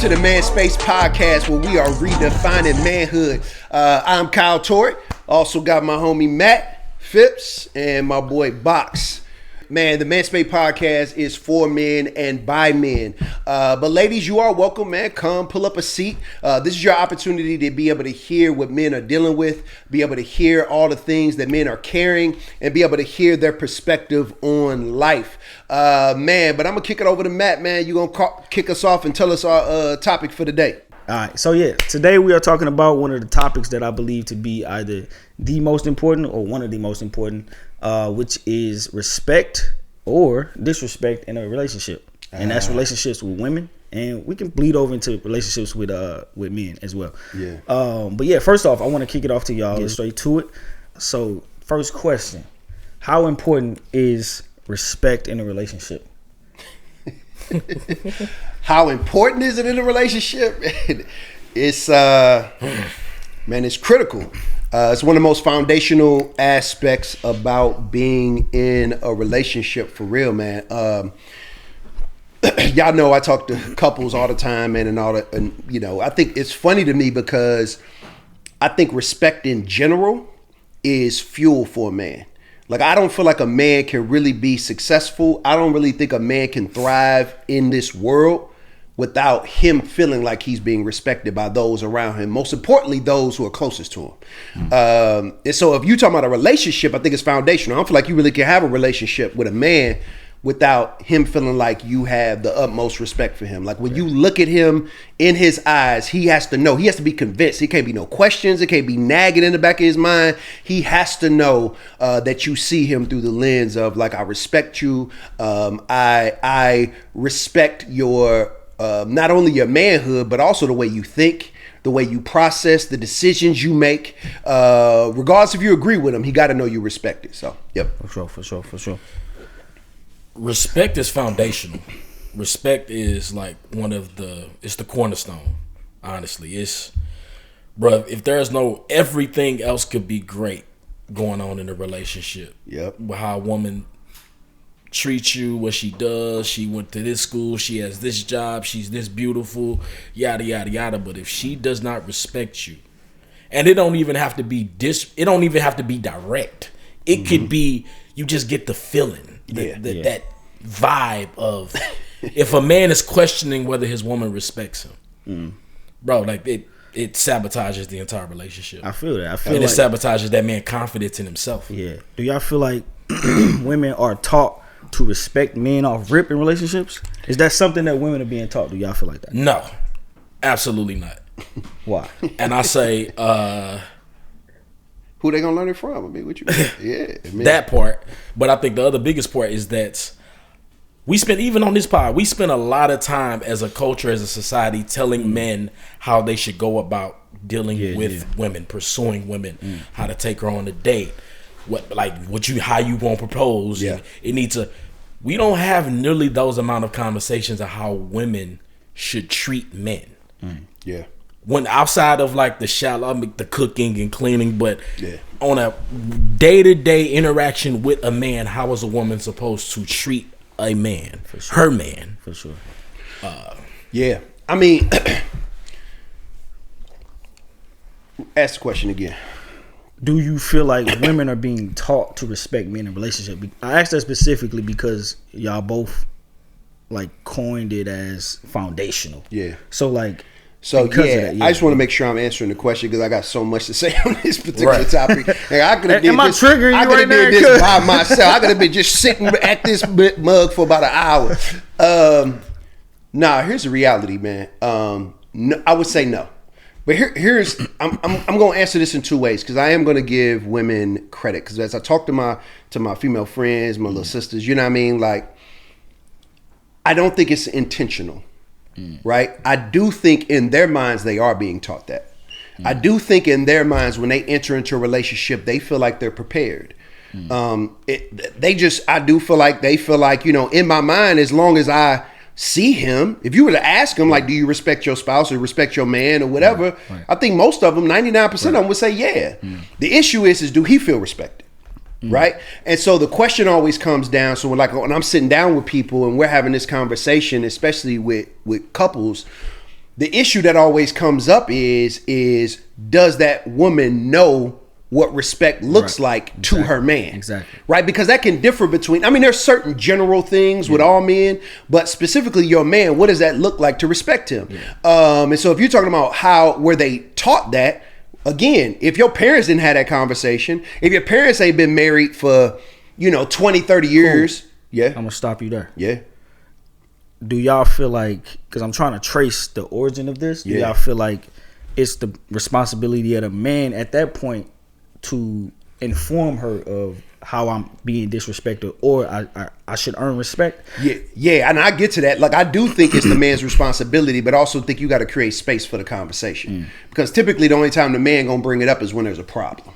to the Man Space Podcast, where we are redefining manhood. I'm Kyle Torrey. Also got my homie Matt Phipps and my boy Box. Man, the Man Space Podcast is for men and by men. But ladies, you are welcome, man. Come pull up a seat. This is your opportunity to be able to hear what men are dealing with, be able to hear all the things that men are carrying, and be able to hear their perspective on life. Man, but I'm going to kick it over to Matt, man. You're going to kick us off and tell us our topic for the day. All right, so today we are talking about one of the topics that I believe to be either the most important or one of the most important, which is respect or disrespect in a relationship. And that's relationships with women, and we can bleed over into relationships with men as well. Yeah. But first off, I want to kick it off to y'all. Let's straight to it. So, first question: how important is respect in a relationship? How important is it in a relationship? It's it's critical. It's one of the most foundational aspects about being in a relationship for real, man. Y'all know I talk to couples all the time, man, and all that. And I think it's funny to me because I think respect in general is fuel for a man. Like, I don't feel like a man can really be successful. I don't really think a man can thrive in this world without him feeling like he's being respected by those around him. Most importantly, those who are closest to him. And so if you're talking about a relationship, I think it's foundational. I don't feel like you really can have a relationship with a man without him feeling like you have the utmost respect for him. Like, when you look at him in his eyes, he has to know. He has to be convinced. It can't be no questions. It can't be nagging in the back of his mind. He has to know that you see him through the lens of, like, I respect you. I respect your not only your manhood, but also the way you think, the way you process, the decisions you make. Regardless if you agree with him, he got to know you respect it. So, yep. For sure. Respect is foundational. Respect is like it's the cornerstone. Honestly, bruh, if there's no, everything else could be great going on in a relationship. Yep. How a woman treats you, what she does, she went to this school, she has this job, she's this beautiful, yada yada yada. But if she does not respect you, and it don't even have to be direct. It could be, you just get the feeling. That vibe of if a man is questioning whether his woman respects him, bro, like it sabotages the entire relationship. I feel that. It sabotages that man's confidence in himself. Yeah. Do y'all feel like women are taught to respect men off rip in relationships? Is that something that women are being taught? Do y'all feel like that? No, absolutely not. Why? And I say, who they gonna learn it from? I mean, what you mean? Yeah, man. That part. But I think the other biggest part is that even on this pod, we spend a lot of time as a culture, as a society, telling men how they should go about dealing with women, pursuing women, how to take her on a date, how you want to propose. Yeah. We don't have nearly those amount of conversations of how women should treat men. Yeah. When outside of like the cooking and cleaning, but on a day-to-day interaction with a man, how is a woman supposed to treat a man, her man? For sure. Yeah. I mean, ask the question again. Do you feel like women are being taught to respect men in relationship? I asked that specifically because y'all both like coined it as foundational. Yeah. So I just want to make sure I'm answering the question because I got so much to say on this particular topic. Like, I could have did this. Triggering you right now? This by myself. I could have been just sitting at this mug for about an hour. Here's the reality, man. No, I would say no, but here's I'm going to answer this in two ways because I am going to give women credit because as I talk to my female friends, my little sisters, you know what I mean? Like, I don't think it's intentional. Right? I do think in their minds they are being taught that. I do think in their minds when they enter into a relationship they feel like they're prepared. I do feel like they feel like, in my mind, as long as I see him, if you were to ask him, like, do you respect your spouse or respect your man or whatever, right. I think most of them, 99% of them would say yeah. The issue is do he feel respected? Right? And so the question always comes down, so when I'm sitting down with people and we're having this conversation, especially with couples, The issue that always comes up is does that woman know what respect looks like to her man? Exactly. Right? Because that can differ between, I mean, there's certain general things with all men, but specifically your man, what does that look like to respect him? And so if you're talking about where they taught that, again, if your parents didn't have that conversation, if your parents ain't been married for, 20, 30 years. Yeah. I'm going to stop you there. Yeah. Do y'all feel like, because I'm trying to trace the origin of this, do y'all feel like it's the responsibility of the man at that point to inform her of how I'm being disrespected, or I should earn respect? Yeah, and I get to that. Like, I do think it's the man's responsibility, but also think you got to create space for the conversation. Because typically the only time the man gonna bring it up is when there's a problem,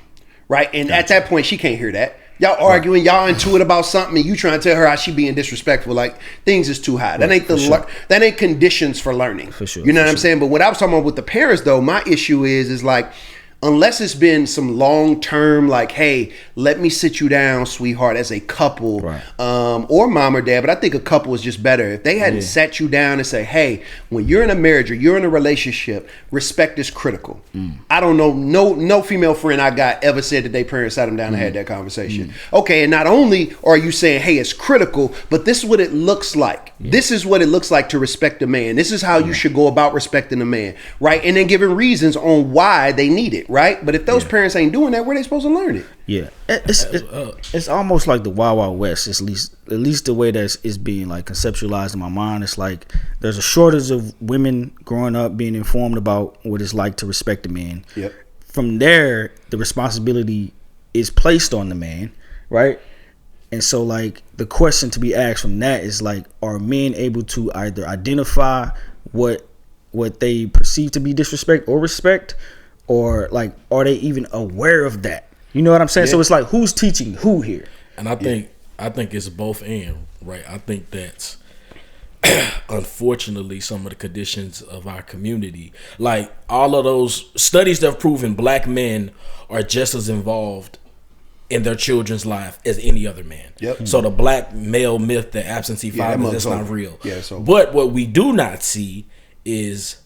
right? And at that point, she can't hear that. Y'all arguing, y'all into it about something, and you trying to tell her how she being disrespectful. Like, things is too high. That ain't that ain't conditions for learning. For sure. You know what I'm saying? But what I was talking about with the parents, though, my issue is like, unless it's been some long term, like, hey, let me sit you down, sweetheart, as a couple, or mom or dad, but I think a couple is just better. If they hadn't sat you down and say, hey, when you're in a marriage or you're in a relationship, respect is critical. I don't know, no female friend I got ever said that their parents sat them down and had that conversation. Okay, and not only are you saying, hey, it's critical, but this is what it looks like. This is what it looks like to respect a man. This is how you should go about respecting a man, right? And then giving reasons on why they need it. Right, but if those parents ain't doing that, where they supposed to learn it? Yeah, it's almost like the Wild Wild West. At least the way that it's being like conceptualized in my mind. It's like there's a shortage of women growing up being informed about what it's like to respect a man. Yep. From there, the responsibility is placed on the man, right? And so, like, the question to be asked from that is like, are men able to either identify what they perceive to be disrespect or respect? Or like, are they even aware of that? You know what I'm saying? So it's like, who's teaching who here? And I think it's both and, right? I think that's unfortunately some of the conditions of our community. Like, all of those studies that have proven black men are just as involved in their children's life as any other man. So the black male myth, the absentee father, that's not real. But what we do not see is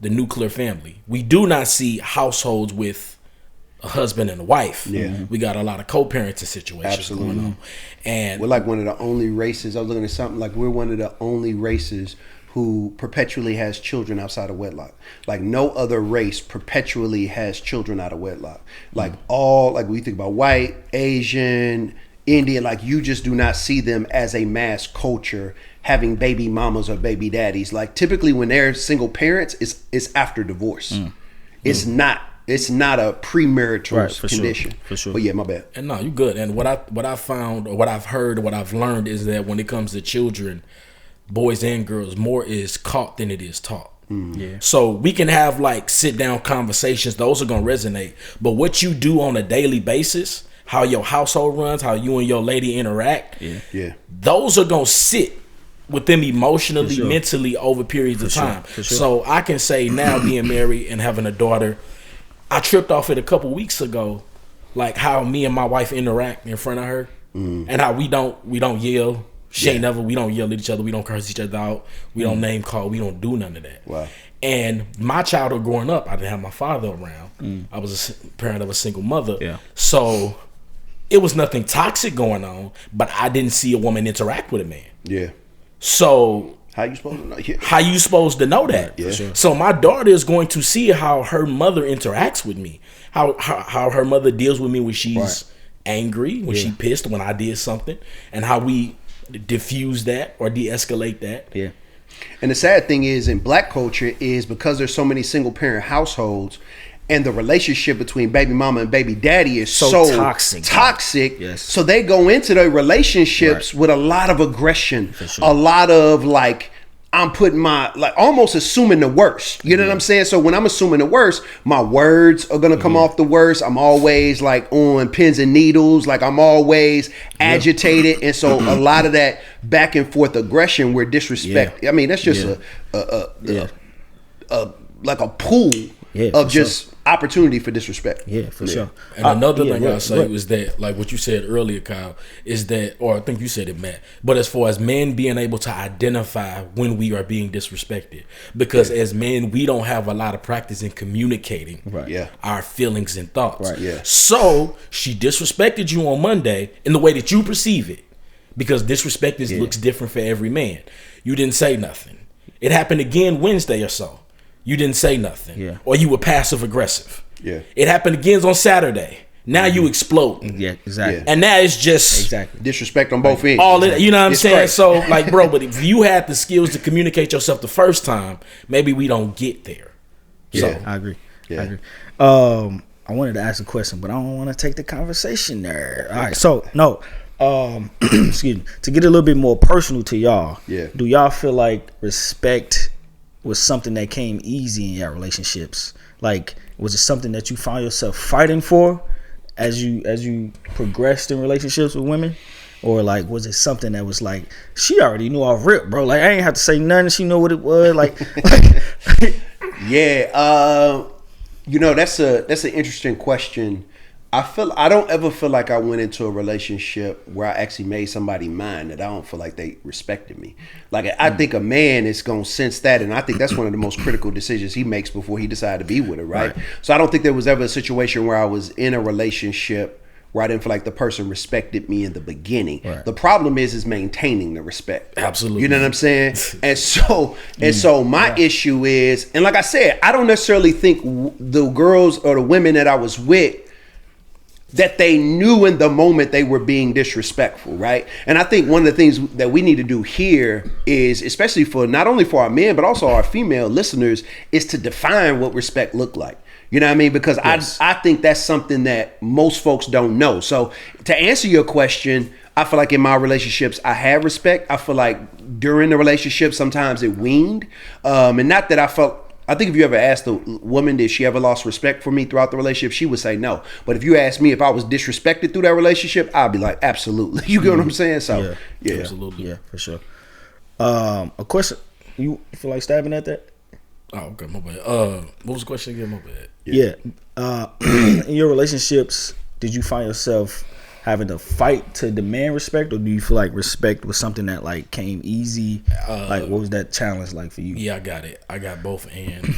the nuclear family. We do not see households with a husband and a wife. We got a lot of co-parenting situations going on. And we're like one of the only races, I was looking at something, like we're one of the only races who perpetually has children outside of wedlock. Like, no other race perpetually has children out of wedlock. Like, all, like, we think about white, Asian, Indian, like, you just do not see them as a mass culture having baby mamas or baby daddies. Like, typically when they're single parents, it's after divorce. It's not a premarital condition. For sure. But yeah, my bad. And no, you good. And what I found, or what I've heard, or what I've learned is that when it comes to children, boys and girls, more is caught than it is taught. So we can have like sit down conversations, those are gonna resonate. But what you do on a daily basis, how your household runs, how you and your lady interact, those are gonna sit with them emotionally, mentally over periods of time. So I can say now, being married and having a daughter, I tripped off it a couple weeks ago, like how me and my wife interact in front of her, and how we don't yell. We don't yell at each other. We don't curse each other out. We don't name call. We don't do none of that. Wow. And my childhood growing up, I didn't have my father around. I was a parent of a single mother. So it was nothing toxic going on, but I didn't see a woman interact with a man. So how you supposed to know? How you supposed to know that? So my daughter is going to see how her mother interacts with me, how her mother deals with me when she's angry, when she pissed, when I did something, and how we diffuse that or de-escalate that. And the sad thing is, in black culture, is because there's so many single parent households, and the relationship between baby mama and baby daddy is so toxic. So they go into their relationships with a lot of aggression, a lot of like, I'm putting my, like, almost assuming the worst. You know what I'm saying? So when I'm assuming the worst, my words are going to come off the worst. I'm always like on pins and needles. Like, I'm always agitated. And so a lot of that back and forth aggression where disrespect, I mean, that's just like a pool of just opportunity for disrespect. Yeah, for sure. And another thing I'll say was that, like what you said earlier, Kyle, is that, or I think you said it, Matt, but as far as men being able to identify when we are being disrespected, because as men, we don't have a lot of practice in communicating our feelings and thoughts. Right. Yeah. So she disrespected you on Monday in the way that you perceive it, because disrespect looks different for every man. You didn't say nothing. It happened again Wednesday or so. You didn't say nothing. Yeah. Or you were passive aggressive. Yeah. It happened again on Saturday. Now you explode. Yeah, exactly. And now it's just disrespect on both ends. all it, you know what I'm saying? Crazy. So like, bro, but if you had the skills to communicate yourself the first time, maybe we don't get there. Yeah, So I agree. Yeah. I agree. I wanted to ask a question, but I don't want to take the conversation there. All right, so no. Excuse me. To get a little bit more personal to y'all, do y'all feel like respect was something that came easy in your relationships? Like, was it something that you found yourself fighting for as you progressed in relationships with women? Or like, was it something that was like, she already knew off rip, bro? Like, I ain't have to say nothing. She knew what it was. Like yeah. That's an interesting question. I don't ever feel like I went into a relationship where I actually made somebody mine that I don't feel like they respected me. Like, I think a man is going to sense that, and I think that's one of the most critical decisions he makes before he decides to be with her, right? So I don't think there was ever a situation where I was in a relationship where I didn't feel like the person respected me in the beginning. The problem is maintaining the respect. Absolutely. You know what I'm saying? And so my issue is, and like I said, I don't necessarily think the girls or the women that I was with that they knew in the moment they were being disrespectful, right? And I think one of the things that we need to do here is, especially for not only for our men, but also our female listeners, is to define what respect look like. You know what I mean? Because I think that's something that most folks don't know. So to answer your question, I feel like in my relationships, I had respect. I feel like during the relationship, sometimes it weaned. And not that I think if you ever asked a woman, did she ever lost respect for me throughout the relationship, she would say no. But if you ask me if I was disrespected through that relationship, I'd be like, absolutely. You get what I'm saying? So, yeah. Absolutely. Yeah, for sure. A question. You feel like stabbing at that? Oh, okay, my bad. What was the question again? My bad. Yeah. In your relationships, did you find yourself having to fight to demand respect, or do you feel like respect was something that like came easy? Like, what was that challenge like for you? Yeah, I got it. I got both. And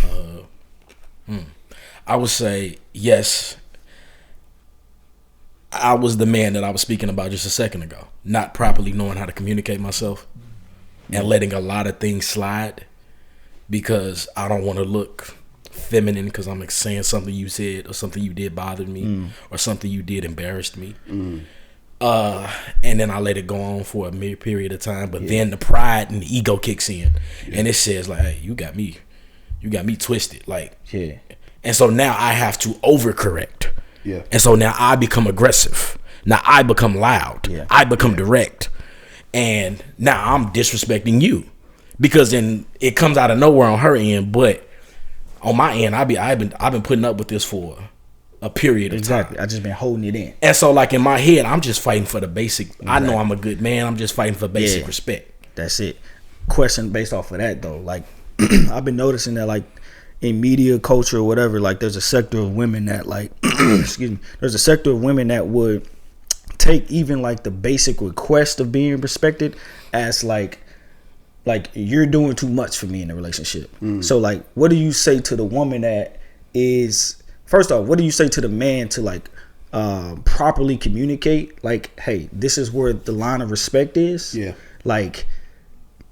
I would say yes. I was the man that I was speaking about just a second ago, not properly knowing how to communicate myself and letting a lot of things slide because I don't want to look feminine because I'm like saying something you said or something you did bothered me or something you did embarrassed me. And then I let it go on for a period of time, but then the pride and the ego kicks in and it says like, hey, you got me twisted. Like, and so now I have to overcorrect. And so now I become aggressive. Now I become loud. I become direct. And now I'm disrespecting you because then it comes out of nowhere on her end, but on my end, I've been putting up with this for a period of time. I just been holding it in. And so like in my head, I'm just fighting for the basic. I know I'm a good man. I'm just fighting for basic respect. That's it. Question based off of that though, like I've been noticing that like in media culture or whatever, like there's a sector of women that like excuse me, there's a sector of women that would take even like the basic request of being respected as like you're doing too much for me in a relationship. So like, what do you say to the woman that is, first off, what do you say to the man to like properly communicate? Like, hey, this is where the line of respect is. Like,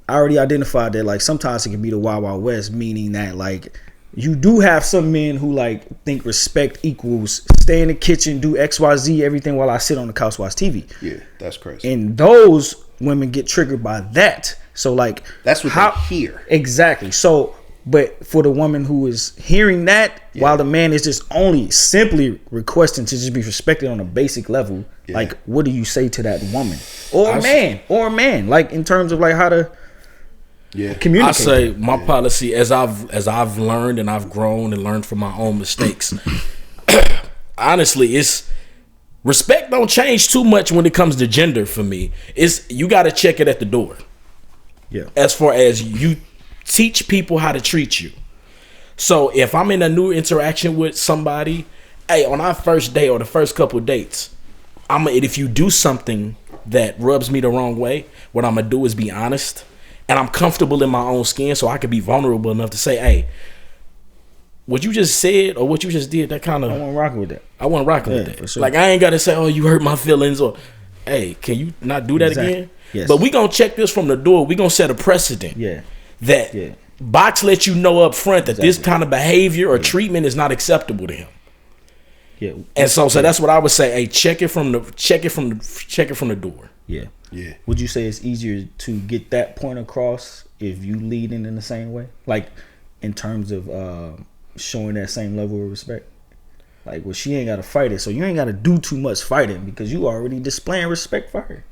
I already identified that like sometimes it can be the Wild Wild West, meaning that like you do have some men who like think respect equals stay in the kitchen, do XYZ, everything while I sit on the couch watch TV. Yeah, that's crazy. And those women get triggered by that. So like that's what they hear. Exactly. So, but for the woman who is hearing that, while the man is just only simply requesting to just be respected on a basic level, like what do you say to that woman or a man, like in terms of like how to communicate? I say my policy as I've learned and I've grown and learned from my own mistakes. Honestly, it's respect don't change too much when it comes to gender for me. It's you got to check it at the door. As far as you teach people how to treat you. So if I'm in a new interaction with somebody, hey, on our first date or the first couple dates, if you do something that rubs me the wrong way, what I'm gonna do is be honest, and I'm comfortable in my own skin, so I can be vulnerable enough to say, hey, what you just said or what you just did, that kind of, I wasn't rocking with that. I wasn't rocking with that. For sure. Like, I ain't gotta say, oh, you hurt my feelings, or hey, can you not do that again? Yes. But we gonna check this from the door. We gonna set a precedent. That Box lets you know up front that this kind of behavior or treatment is not acceptable to him. Yeah. And so that's what I would say. Hey, check it from the door. Yeah. Yeah. Would you say it's easier to get that point across if you lead in the same way? Like, in terms of showing that same level of respect? Like, well, she ain't got to fight it, so you ain't got to do too much fighting because you already displaying respect for her.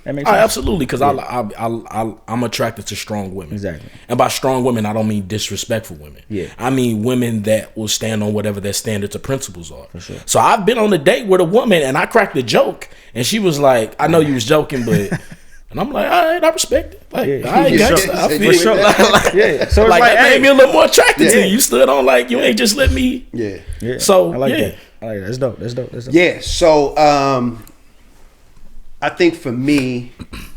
That makes sense? Absolutely, because I'm attracted to strong women. Exactly. And by strong women, I don't mean disrespectful women. Yeah. I mean women that will stand on whatever their standards or principles are. For sure. So I've been on a date with a woman, and I cracked a joke, and she was like, I know you was joking, but... And I'm like, all right, I respect it. Like, I ain't gangsta. I feel sure. yeah. So it's like that hey, made me a little more attracted to you. You stood on like, you ain't just let me. Yeah. So, I like that. I like that. That's dope. That's dope. Yeah. So, I think for me,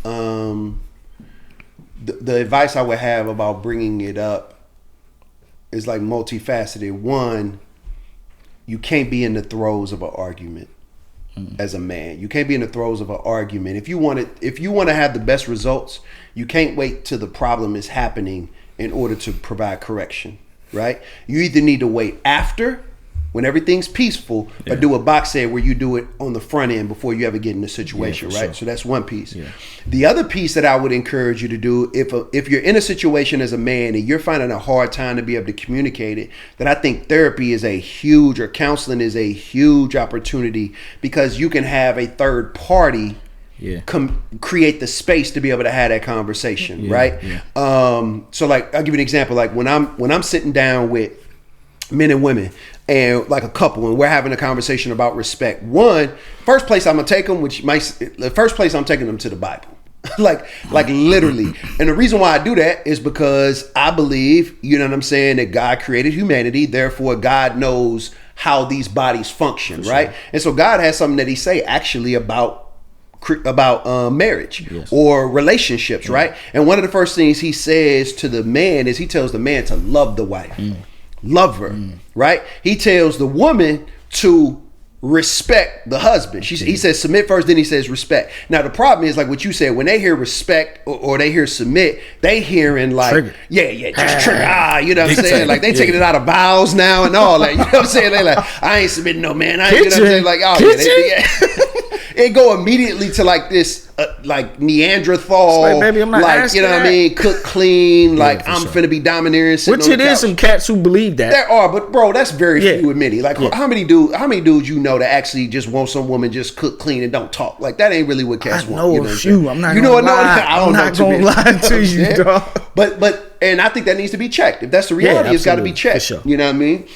the advice I would have about bringing it up is like multifaceted. One, you can't be in the throes of an argument. As a man, you can't be in the throes of an argument. If you want to have the best results, you can't wait till the problem is happening in order to provide correction, right? You either need to wait after, when everything's peaceful, or do what Box said, where you do it on the front end before you ever get in the situation, right? Sure. So that's one piece. Yeah. The other piece that I would encourage you to do, if you're in a situation as a man and you're finding a hard time to be able to communicate it, then I think therapy is or counseling is a huge opportunity, because you can have a third party create the space to be able to have that conversation, right? Yeah. So like, I'll give you an example. Like when I'm sitting down with men and women, and like a couple, and we're having a conversation about respect. First place I'm gonna take them, the first place I'm taking them to the Bible, like literally. And the reason why I do that is because I believe, you know what I'm saying, that God created humanity, therefore God knows how these bodies function, right? And so God has something that He say actually about marriage or relationships, right? And one of the first things He says to the man is He tells the man to love the wife. Love her, right? He tells the woman to respect the husband. He says submit first, then he says respect. Now the problem is, like what you said, when they hear respect or they hear submit, they hearing like trigger. Just trigger. You know what I'm saying? Like they taking it out of vows now and all. Like, you know what I'm saying? They like, I ain't submitting no man. You know what I'm saying? Like, it go immediately to like this like Neanderthal, like, baby, I'm not like, you know what I mean, cook clean, like I'm finna be domineering. Which it is some cats who believe that. There are, but bro, that's very few and many. Like how many dudes you know that actually just want some woman just cook clean and don't talk? Like that ain't really what cats want. I know a few. I'm not. You know what? I'm not gonna lie to you, dog. But and I think that needs to be checked. If that's the reality, it's got to be checked. Sure. You know what I mean?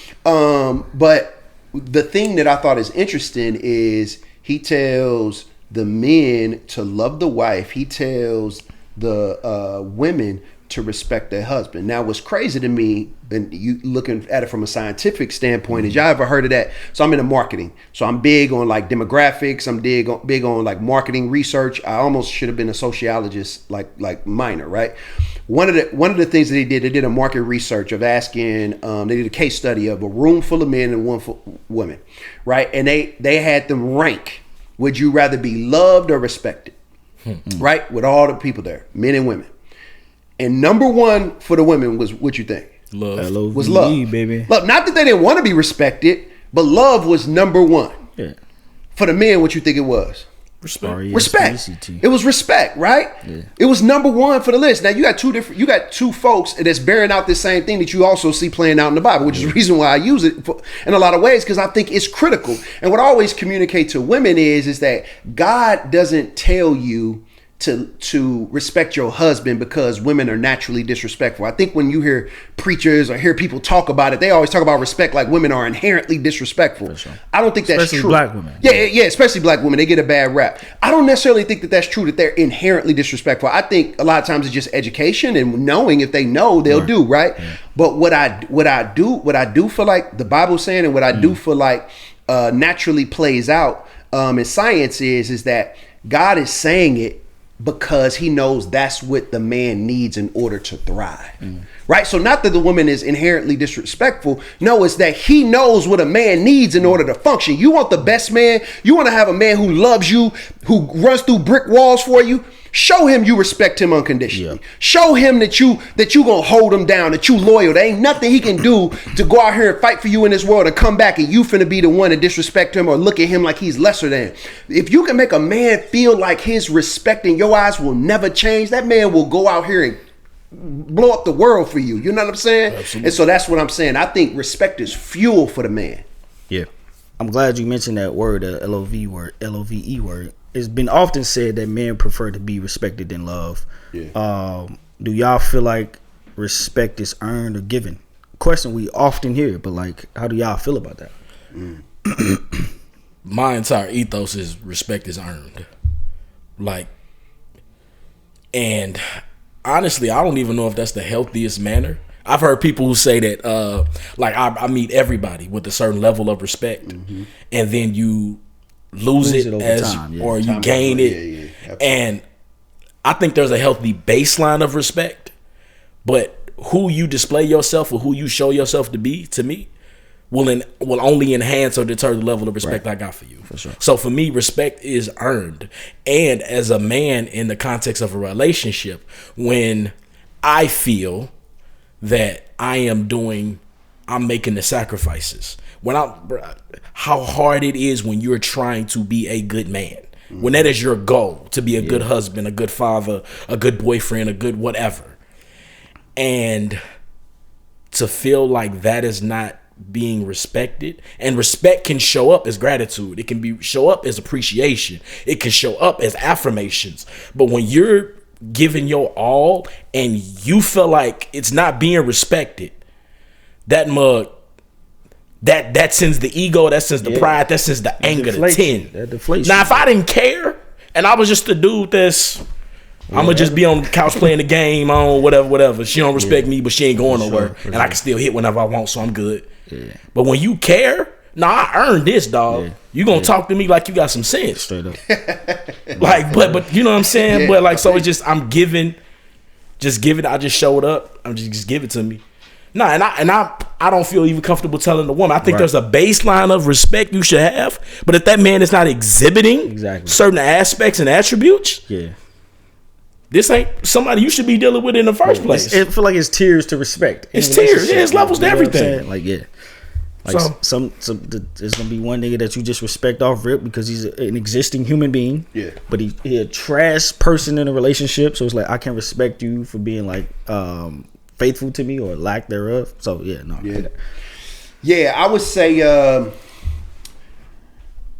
But the thing that I thought is interesting is He tells the men to love the wife. He tells the women to respect their husband. Now, what's crazy to me, and you looking at it from a scientific standpoint, is y'all ever heard of that? So I'm into marketing. So I'm big on like demographics. I'm big on like marketing research. I almost should have been a sociologist, like minor, right? One of the things that they did a market research of asking, they did a case study of a room full of men and one full of women, right? And they had them rank, would you rather be loved or respected, right? With all the people there, men and women. And number one for the women was, what you think? Love. Was love. Baby. Love. Not that they didn't want to be respected, but love was number one. Yeah. For the men, what you think it was? Respect. It was respect, right? Yeah. It was number one for the list. Now you got two folks that's bearing out this same thing that you also see playing out in the Bible, which is the reason why I use it in a lot of ways, because I think it's critical. And what I always communicate to women is that God doesn't tell you to respect your husband because women are naturally disrespectful. I think when you hear preachers or hear people talk about it, they always talk about respect like women are inherently disrespectful. Sure. I don't think that's especially true. Black women. Yeah, especially black women. They get a bad rap. I don't necessarily think that that's true, that they're inherently disrespectful. I think a lot of times it's just education and knowing. If they know, they'll do, right? Yeah. But what I do feel like the Bible's saying, and what I do feel like naturally plays out in science is that God is saying it because he knows that's what the man needs in order to thrive. Right? So not that the woman is inherently disrespectful. No, it's that he knows what a man needs in order to function. You want the best man. You want to have a man who loves you, who runs through brick walls for you. Show him you respect him unconditionally. Yeah. Show him that you gonna hold him down, that you loyal. There ain't nothing he can do to go out here and fight for you in this world and come back and you finna be the one to disrespect him or look at him like he's lesser than. If you can make a man feel like his respect in your eyes will never change, that man will go out here and blow up the world for you. You know what I'm saying? Absolutely. And so that's what I'm saying. I think respect is fuel for the man. Yeah. I'm glad you mentioned that word, L-O-V word, L-O-V-E word. It's been often said that men prefer to be respected than loved. Yeah. Do y'all feel like respect is earned or given? Question we often hear, but like, how do y'all feel about that? My entire ethos is respect is earned. Like, and honestly, I don't even know if that's the healthiest manner. I've heard people who say that, like, I meet everybody with a certain level of respect, and then you lose it as time, or you gain it. And I think there's a healthy baseline of respect, but who you display yourself or who you show yourself to be, to me, will only enhance or deter the level of respect I got for you. For sure. So for me, respect is earned. And as a man in the context of a relationship, when I feel that I'm making the sacrifices, how hard it is when you're trying to be a good man, when that is your goal, to be a good husband, a good father, a good boyfriend, a good whatever, and to feel like that is not being respected. And respect can show up as gratitude, it can show up as appreciation, it can show up as affirmations. But when you're giving your all and you feel like it's not being respected, that sends the ego, that sends the pride, that sends the anger to 10. That deflates. Now, if I didn't care and I was just a dude that's I'm gonna just be on the couch playing the game on whatever. She don't respect me, but she ain't going nowhere, and I can still hit whenever I want, so I'm good. Yeah. But when you care, I earned this, dog. Yeah. You gonna talk to me like you got some sense, straight up. Like, but you know what I'm saying? Yeah. But like, so it's just I'm giving, just give it. I just showed up. I'm just give it to me. And I don't feel even comfortable telling the woman. I think there's a baseline of respect you should have, but if that man is not exhibiting certain aspects and attributes, this ain't somebody you should be dealing with in the first place. It feel like it's tiers to respect. It's tiers. Yeah, it's levels to everything. Like Like so, there's gonna be one nigga that you just respect off rip because he's an existing human being. Yeah. But he a trash person in a relationship, so it's like I can respect you for being like faithful to me or lack thereof. So yeah, I would say,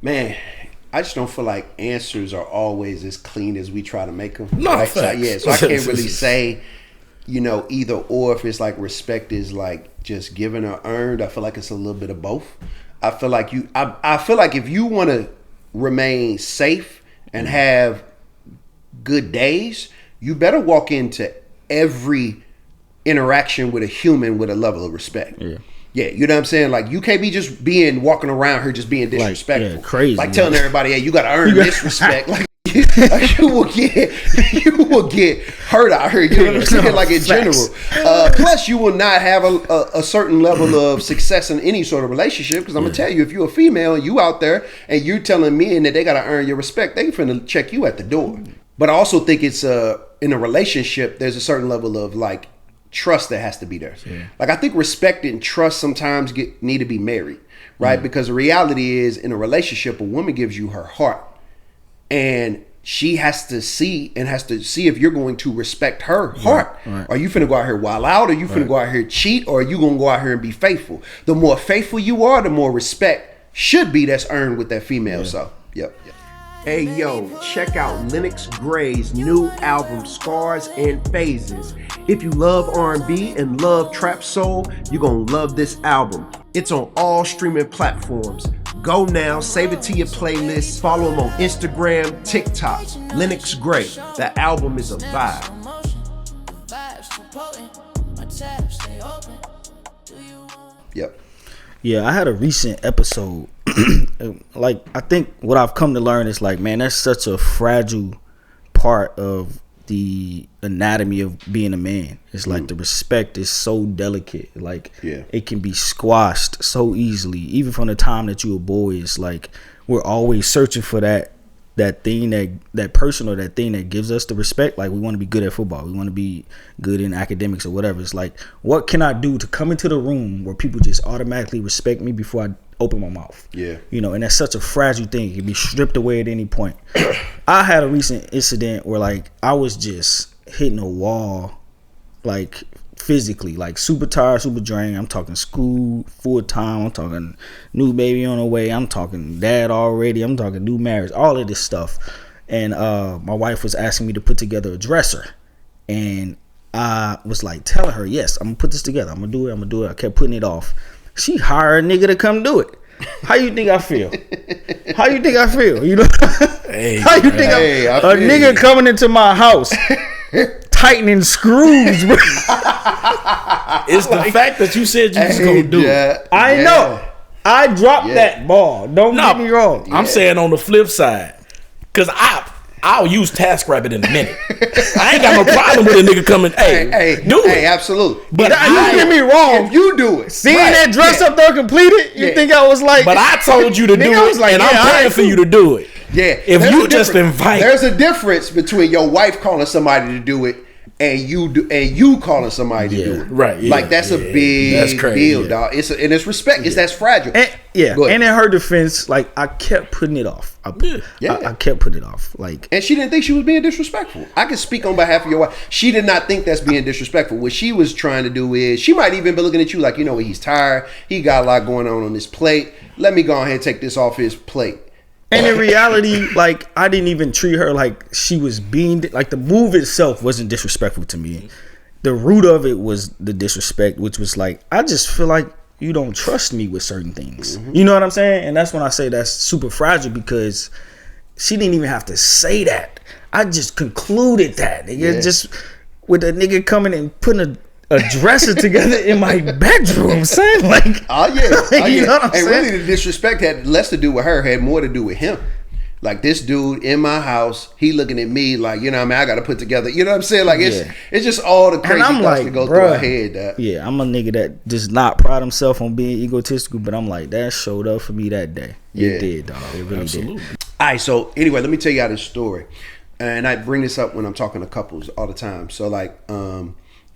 man, I just don't feel like answers are always as clean as we try to make them. No, right? So I can't really say, either or if it's like respect is like just given or earned. I feel like it's a little bit of both. I feel like I feel like if you want to remain safe and have good days, you better walk into every interaction with a human with a level of respect. Yeah, you know what I'm saying? Like, you can't be just walking around here just being disrespectful. Crazy. Like telling everybody, hey, you got to earn this respect. Like, you will get hurt out here. You know what I'm saying? Like, in general. Plus, you will not have a certain level of success in any sort of relationship. Because I'm going to tell you, if you're a female and you out there and you're telling men that they got to earn your respect, they finna check you at the door. But I also think it's in a relationship, there's a certain level of like trust that has to be there. Like, I think respect and trust sometimes need to be married, right? Because the reality is, in a relationship, a woman gives you her heart, and she has to see if you're going to respect her heart. Are you finna go out here wild out? Are you finna go out here cheat? Or are you gonna go out here and be faithful? The more faithful you are, the more respect should be that's earned with that female. So, yep. Hey yo, check out Lennox Gray's new album Scars and Phases. If you love R&B and love trap soul, you're gonna love this album. It's on all streaming platforms. Go now, save it to your playlist, follow him on Instagram, TikTok. Lennox Gray, the album is a vibe. Yep. Yeah, I had a recent episode. Like, I think what I've come to learn is like, man, that's such a fragile part of the anatomy of being a man. It's like the respect is so delicate. Like, it can be squashed so easily. Even from the time that you were a boy, it's like we're always searching for that thing, that person or that thing that gives us the respect. Like, we want to be good at football, we want to be good in academics or whatever. It's like, what can I do to come into the room where people just automatically respect me before I open my mouth? You know, and that's such a fragile thing. It can be stripped away at any point. I had a recent incident where like I was just hitting a wall, like physically, like super tired, super drained. I'm talking school full time, I'm talking new baby on the way, I'm talking dad already, I'm talking new marriage, all of this stuff. And my wife was asking me to put together a dresser, and I was like telling her, yes, I'm gonna put this together, I'm gonna do it. I kept putting it off. She hired a nigga to come do it. How you think I feel? You know? Hey, how you think a nigga coming into my house tightening screws, bro? It's the fact that you said you was gonna do it. I know. I dropped that ball. Don't get me wrong. I'm saying on the flip side, because I'll use TaskRabbit in a minute. I ain't got no problem with a nigga coming. Do it. Absolutely. But don't get me wrong. If you do it, seeing that dress up there completed, you think I was like? But I told you to do it, and I'm praying for you to do it. Yeah. If you just invite, there's a difference between your wife calling somebody to do it and you calling somebody to do it. Right. Yeah, like that's a big deal, dog. It's respect. That's fragile. And, and in her defense, like I kept putting it off. I kept putting it off. Like, and she didn't think she was being disrespectful. I can speak on behalf of your wife. She did not think that's being disrespectful. What she was trying to do is, she might even be looking at you like, you know what, he's tired. He got a lot going on his plate. Let me go ahead and take this off his plate. And in reality, like, I didn't even treat her like she was being, like, the move itself wasn't disrespectful to me. The root of it was the disrespect, which was like, I just feel like you don't trust me with certain things. You know what I'm saying? And that's when I say that's super fragile, because she didn't even have to say that. I just concluded that. Nigga, just with a nigga coming and putting a dresser together in my bedroom, saying like, you know what I'm saying? Really, the disrespect had less to do with her, had more to do with him. Like, this dude in my house, he looking at me like, you know what I mean, I got to put together, you know what I'm saying? Like, it's just all the crazy thoughts that go through our head. Yeah, I'm a nigga that does not pride himself on being egotistical, but I'm like, that showed up for me that day. It did, dog. It really did. All right, so anyway, let me tell you how this story. And I bring this up when I'm talking to couples all the time. So like,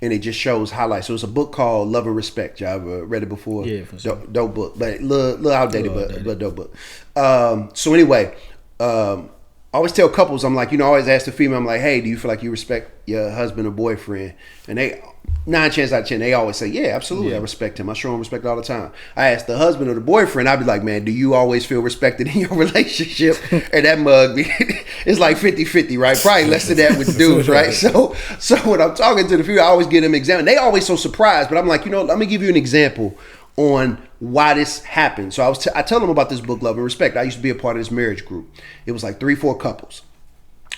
and it just shows highlights. So it's a book called Love and Respect. Y'all ever read it before? Yeah, for sure. Dope book, but little outdated, but dope book. So anyway, I always tell couples, I'm like, you know, I always ask the female, I'm like, hey, do you feel like you respect your husband or boyfriend? And they, 9 chances out of 10, they always say, yeah, absolutely, I respect him. I show him respect all the time. I ask the husband or the boyfriend, I'd be like, man, do you always feel respected in your relationship? And that mug, it's like 50-50, right? Probably less than that with dudes, right? So when I'm talking to the female, I always get them examined. They always so surprised, but I'm like, you know, let me give you an example on why this happened. So I tell them about this book, Love and Respect. I used to be a part of this marriage group. It was like 3-4 couples.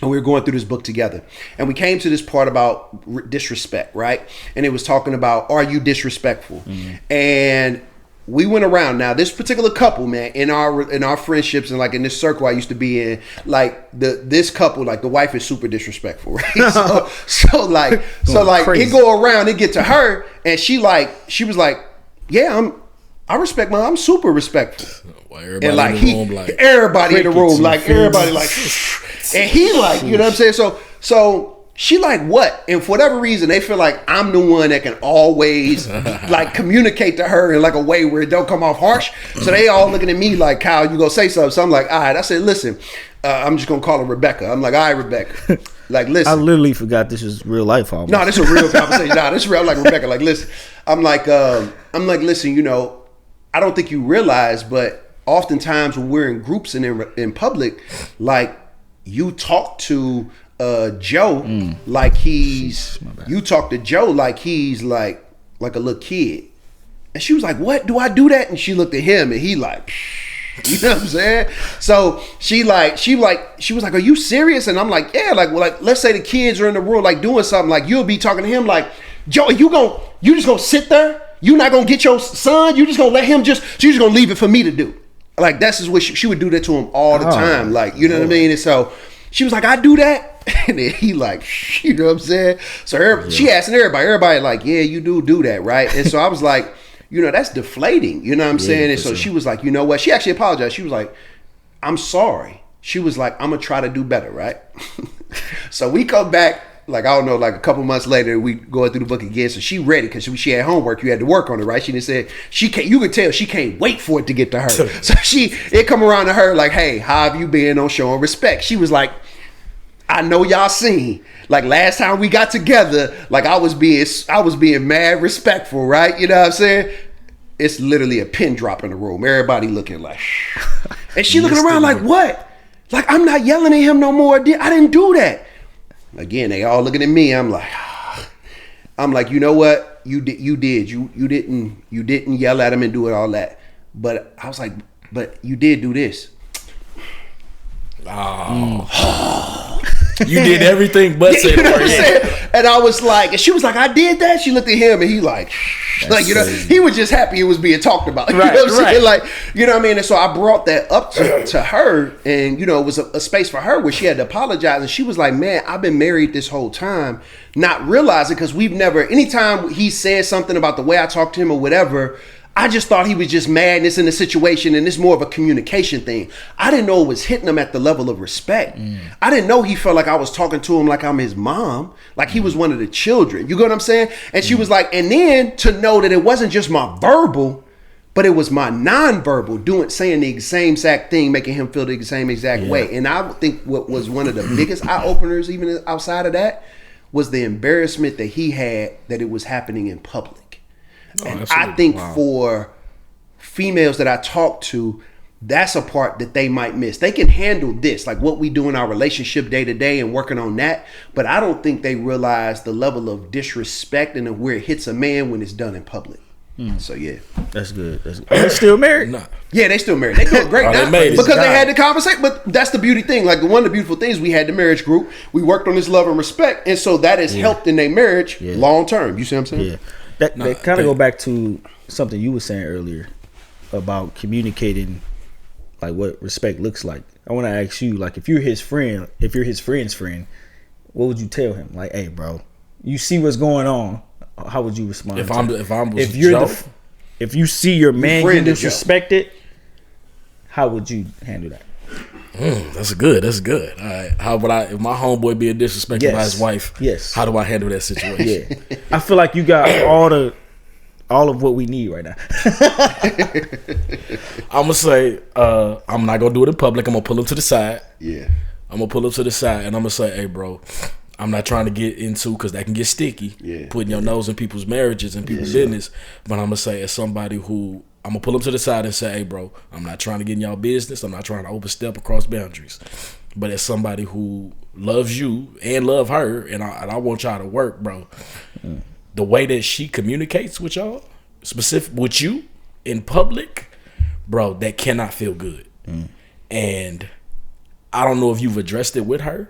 And we were going through this book together. And we came to this part about disrespect, right? And it was talking about, are you disrespectful? And we went around. Now, this particular couple, man, in our friendships and like in this circle I used to be in, like this couple, like the wife is super disrespectful, right? so like it go around, it get to her, and she was like, yeah, I respect I'm super respectful. Everybody and like everybody in the room, like everybody like, and he like, you know what I'm saying? So she like, what? And for whatever reason, they feel like I'm the one that can always like communicate to her in like a way where it don't come off harsh. So they all looking at me like, Kyle, you gonna say something? So I'm like, all right. I said, listen, I'm just gonna call her Rebecca. I'm like, all right, Rebecca. Like, listen. I literally forgot this was real life almost. No, this is a real conversation. No, this is real. I'm like, Rebecca, like, listen. I'm like, listen, you know, I don't think you realize, but oftentimes when we're in groups and in public, like you talk to Joe like he's like a little kid. And she was like, what? Do I do that? And she looked at him and he like, you know what I'm saying? So she was like, are you serious? And I'm like, yeah, like let's say the kids are in the room like doing something, like you'll be talking to him like, Joe, you just gonna sit there? You not gonna get your son? You just gonna let him you just gonna leave it for me to do? Like that's just what she would do that to him all the time. Like, you know what I mean? And so she was like, I do that. And then he like, you know what I'm saying? So she asking everybody like, yeah, you do that, right? And so I was like, you know, that's deflating. You know what I'm saying? And so she was like, you know what? She actually apologized. She was like, I'm sorry. She was like, I'm going to try to do better, right? So we come back, like, I don't know, like a couple months later, we going through the book again. So she read it because she had homework. You had to work on it, right? She just said, you could tell she can't wait for it to get to her. So it come around to her like, hey, how have you been on showing respect? She was like, I know y'all seen. Like last time we got together, like I was being mad respectful, right? You know what I'm saying? It's literally a pin drop in the room. Everybody looking like, and she looking around like, what? Like I'm not yelling at him no more. I didn't do that. Again, they all looking at me. I'm like, you know what? You did. You didn't yell at him and do it all that. But I was like, but you did do this. You did everything but say the word. And I was like, and she was like, I did that. She looked at him and he like you know, he was just happy it was being talked about. You know what I'm saying? Like, you know what I mean? And so I brought that up to her, and you know, it was a space for her where she had to apologize. And she was like, man, I've been married this whole time, not realizing, because we've never, anytime he said something about the way I talked to him or whatever, I just thought he was just madness in the situation, and it's more of a communication thing. I didn't know it was hitting him at the level of respect. I didn't know he felt like I was talking to him like I'm his mom, like he was one of the children. You get what I'm saying? And she was like, and then to know that it wasn't just my verbal, but it was my nonverbal saying the same exact thing, making him feel the same exact way. And I think what was one of the biggest eye openers, even outside of that, was the embarrassment that he had that it was happening in public. And I think for females that I talk to, that's a part that they might miss. They can handle this, like what we do in our relationship day to day and working on that. But I don't think they realize the level of disrespect and where it hits a man when it's done in public. So yeah, that's good. Are they still married? No. Yeah, they still married. They doing great now because they had the conversation. But that's the beauty thing. Like one of the beautiful things, we had the marriage group. We worked on this love and respect, and so that has helped in their marriage long term. You see what I'm saying? Yeah. That kind of go back to something you were saying earlier about communicating, like what respect looks like. I want to ask you, like, if you're his friend's friend, what would you tell him? Like, hey, bro, you see what's going on. How would you respond? If you see your man get disrespected, how would you handle that? That's good. All right. How would if my homeboy being disrespected by his wife? Yes. How do I handle that situation? Yeah. I feel like you got all of what we need right now. I'm gonna say I'm not gonna do it in public. I'm gonna pull him to the side. Yeah. I'm gonna pull him to the side and I'm gonna say, hey, bro, I'm not trying to get into, because that can get sticky. Yeah. Putting your nose in people's marriages and people's business. But I'm gonna say, as somebody who, I'm gonna pull him to the side and say, hey, bro, I'm not trying to get in y'all business. I'm not trying to overstep across boundaries. But as somebody who loves you and love her, and I want y'all to work, bro. The way that she communicates with y'all, specific with you in public, bro, that cannot feel good. And I don't know if you've addressed it with her.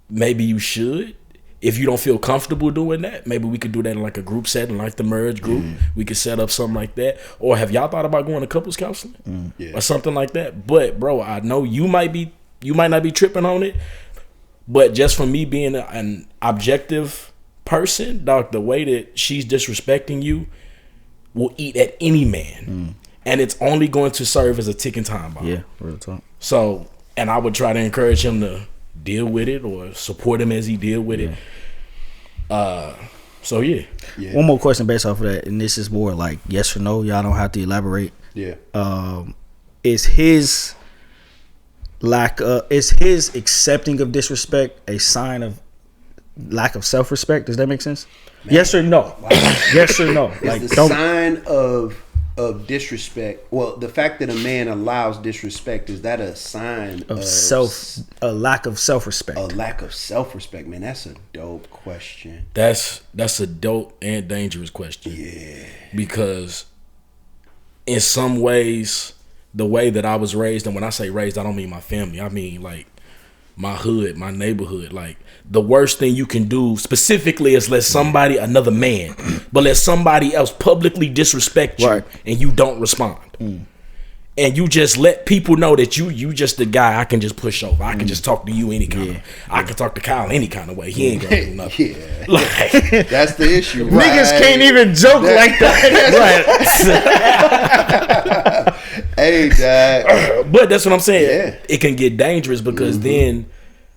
Maybe you should. If you don't feel comfortable doing that, maybe we could do that in like a group setting, like the marriage group. We could set up something like that. Or have y'all thought about going to couples counseling or something like that? But bro, I know you might not be tripping on it, but just from me being an objective person, dog, the way that she's disrespecting you will eat at any man, and it's only going to serve as a ticking time bomb. Yeah, real talk. So, and I would try to encourage him to deal with it or support him as he deal with it. So yeah. One more question based off of that, and this is more like yes or no. Y'all don't have to elaborate. Yeah. Is his accepting of disrespect a sign of lack of self-respect? Does that make sense? Man. Yes or no? Wow. Yes or no? Like the sign of of disrespect, well, the fact that a man allows disrespect, is that a sign of a lack of self-respect? A lack of self-respect, man. That's a dope question. That's a dope and dangerous question. Yeah. Because in some ways, the way that I was raised, and when I say raised, I don't mean my family. I mean like my hood, my neighborhood. Like the worst thing you can do specifically is let somebody, another man, but let somebody else publicly disrespect you, and you don't respond. And you just let people know that you just the guy I can just push over. I can just talk to you any kind of. I can talk to Kyle any kind of way. He ain't gonna do nothing. Yeah. Like that's the issue. Niggas can't even joke like that. Hey, Dad. But that's what I'm saying. Yeah. It can get dangerous because then,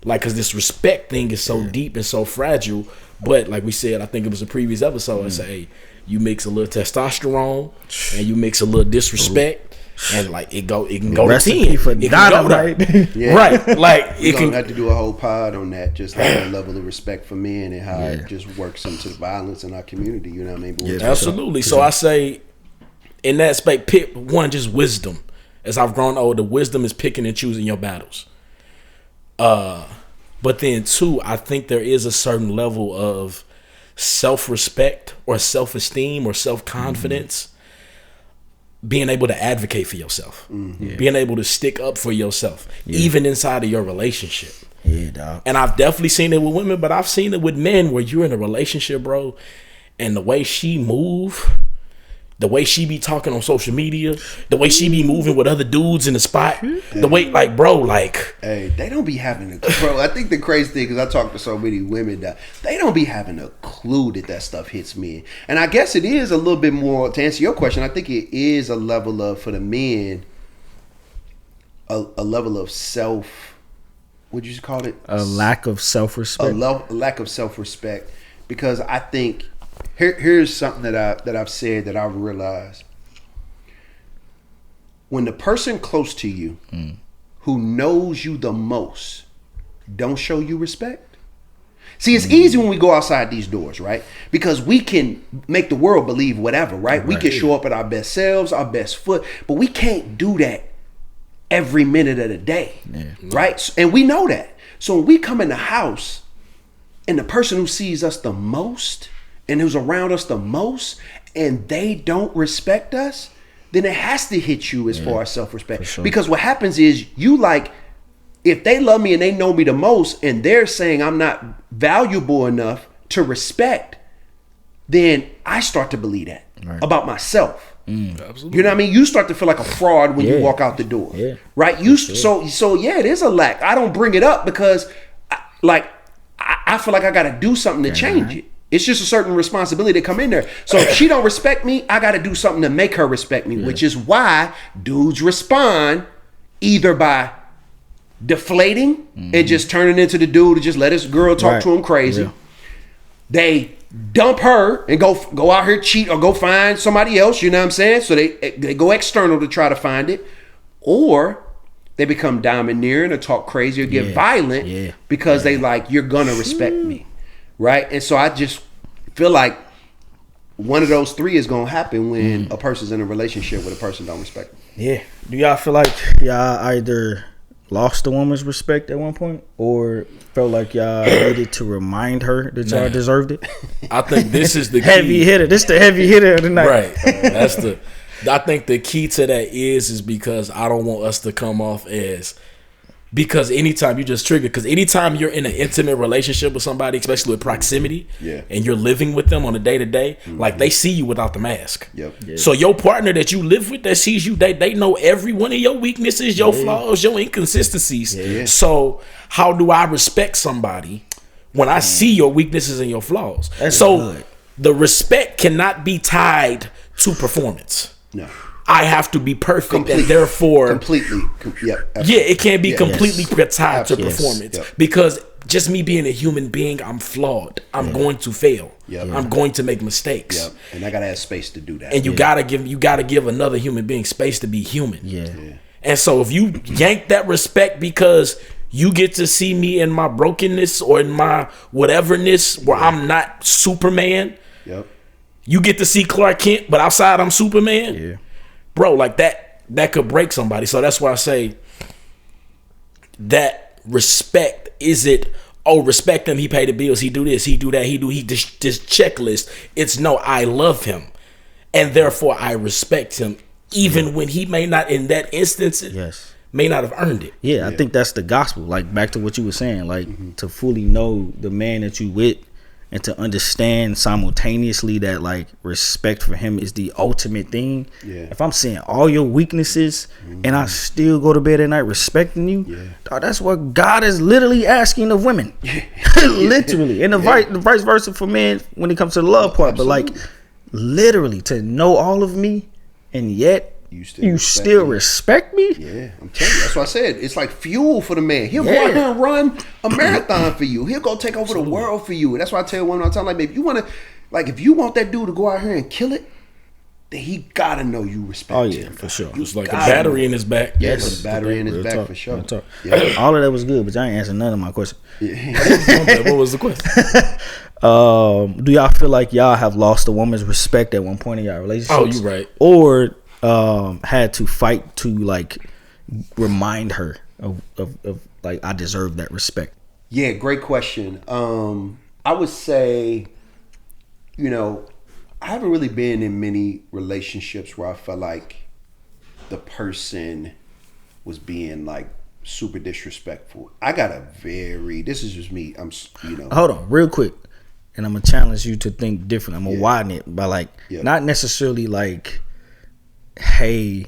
like, because this respect thing is so deep and so fragile. But like we said, I think it was a previous episode. I say, hey, you mix a little testosterone and you mix a little disrespect. And like it can go to 10. For it can go to, yeah. Right. Like you it can have to do a whole pod on that, just like a level of respect for men and how it just works into the violence in our community. You know what I mean? But absolutely. So I say, in that space, pick one, just wisdom. As I've grown older, wisdom is picking and choosing your battles. But then two, I think there is a certain level of self-respect or self-esteem or self-confidence. Being able to advocate for yourself, being able to stick up for yourself, even inside of your relationship. Yeah, dog. And I've definitely seen it with women, but I've seen it with men where you're in a relationship, bro, and the way she move, the way she be talking on social media, the way she be moving with other dudes in the spot, the way, like, bro, like, hey, they don't be having a bro. I think the crazy thing, because I talk to so many women that they don't be having a clue that stuff hits men. And I guess it is a little bit more, to answer your question, I think it is a level of, for the men, a level of self, what'd you call it? A lack of self-respect. A lack of self-respect. Because I think, here's something that I've said that I've realized. When the person close to you who knows you the most don't show you respect. See, it's easy when we go outside these doors, right? Because we can make the world believe whatever, right? We can show up at our best selves, our best foot, but we can't do that every minute of the day, right? And we know that. So when we come in the house and the person who sees us the most and who's around us the most, and they don't respect us, then it has to hit you as far as self-respect. Sure. Because what happens is you like, if they love me and they know me the most and they're saying I'm not valuable enough to respect, then I start to believe that about myself. Absolutely. You know what I mean? You start to feel like a fraud when you walk out the door, right? So yeah, it is a lack. I don't bring it up because I feel like I got to do something to change it. It's just a certain responsibility to come in there. So if she don't respect me, I got to do something to make her respect me, which is why dudes respond either by deflating and just turning into the dude to just let his girl talk to him crazy. Yeah. They dump her and go out here cheat or go find somebody else, you know what I'm saying? So they go external to try to find it. Or they become domineering or talk crazy or get violent because they like, you're gonna respect me. Right? And so I just feel like one of those three is gonna happen when a person's in a relationship with a person don't respect them. Yeah. Do y'all feel like y'all either lost a woman's respect at one point or felt like y'all needed to remind her that y'all deserved it? I think this is the heavy hitter. This the heavy hitter of the night. Right. I think the key to that is because I don't want us to come off as, because anytime you just trigger, because anytime you're in an intimate relationship with somebody, especially with proximity, and you're living with them on a day-to-day, like they see you without the mask. So your partner that you live with that sees you, they know every one of your weaknesses, your flaws, your inconsistencies. So how do I respect somebody when I see your weaknesses and your flaws? That's good. The respect cannot be tied to performance. No. I have to be perfect and therefore it can't be completely tied to performance because just me being a human being, I'm flawed. I'm going to fail. I'm going to make mistakes. And I gotta have space to do that. And you gotta give another human being space to be human. And so if you yank that respect because you get to see me in my brokenness or in my whateverness where I'm not Superman. You get to see Clark Kent, but outside I'm Superman. bro, like that could break somebody. So that's why I say that respect is it. Oh, respect him. He pay the bills. He do this. He do that. He this checklist. It's no, I love him, and therefore I respect him, even when he may not, in that instance, may not have earned it. Yeah, I think that's the gospel. Like back to what you were saying, like to fully know the man that you with, and to understand simultaneously that like respect for him is the ultimate thing. Yeah. If I'm seeing all your weaknesses and I still go to bed at night respecting you, dog, that's what God is literally asking of women. Literally. And the vice versa for men when it comes to the love part. Absolutely. But like literally to know all of me and yet you still respect me? Yeah, I'm telling you. That's what I said. It's like fuel for the man. He'll go out here and run a marathon for you. He'll go take over the world for you. And that's why I tell women all the time, like, babe, if you want to, like, if you want that dude to go out here and kill it, then he gotta know you respect him. For sure. It's like a battery in his back. Yes, a battery in his back for sure. Yeah. All of that was good, but y'all ain't answering none of my questions. What was the question? Do y'all feel like y'all have lost a woman's respect at one point in y'all relationship? Oh, you right. Or had to fight to like remind her of like I deserve that respect? Yeah, great question. I would say, you know, I haven't really been in many relationships where I felt like the person was being like super disrespectful. I got a this is just me. Hold on real quick. And I'm gonna challenge you to think different. I'm gonna widen it by like not necessarily like, hey,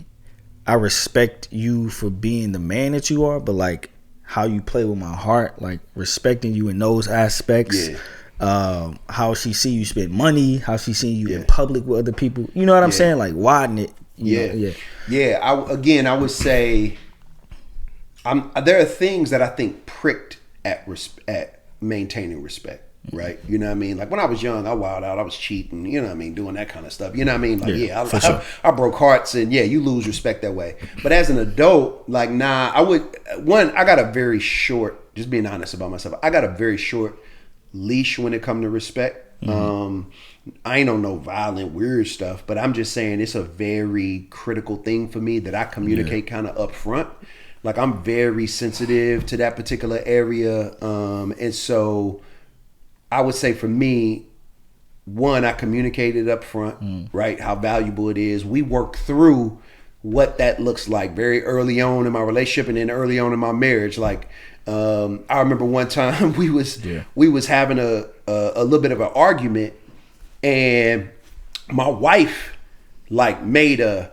I respect you for being the man that you are, but like how you play with my heart, like respecting you in those aspects. How she see you spend money, how she see you in public with other people. You know what I'm saying? Like widen it. I would say there are things that I think pricked at maintaining respect. Right, you know what I mean? Like when I was young, I wilded out, I was cheating, you know what I mean, doing that kind of stuff. You know what I mean? Like I broke hearts, and you lose respect that way. But as an adult, like I got a very short, just being honest about myself, I got a very short leash when it comes to respect. I ain't on no violent, weird stuff, but I'm just saying it's a very critical thing for me that I communicate kind of up front. Like I'm very sensitive to that particular area, and so I would say for me, one, I communicated up front, right? How valuable it is. We work through what that looks like very early on in my relationship and then early on in my marriage. Like, I remember one time we was having a little bit of an argument, and my wife like made a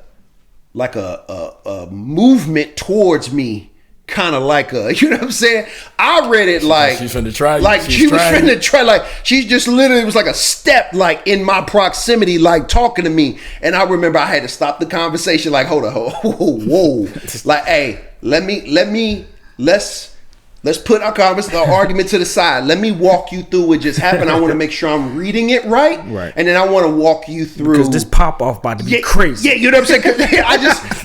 movement towards me. Kind of like you know what I'm saying? I read it like she's finna try. Like she was finna try. Like she just literally was like a step, like in my proximity, like talking to me. And I remember I had to stop the conversation. Like, hold on, whoa. Like, hey, let's put our argument to the side. Let me walk you through what just happened. I want to make sure I'm reading it right. And then I want to walk you through. Because this pop off about to be crazy. Yeah, you know what I'm saying?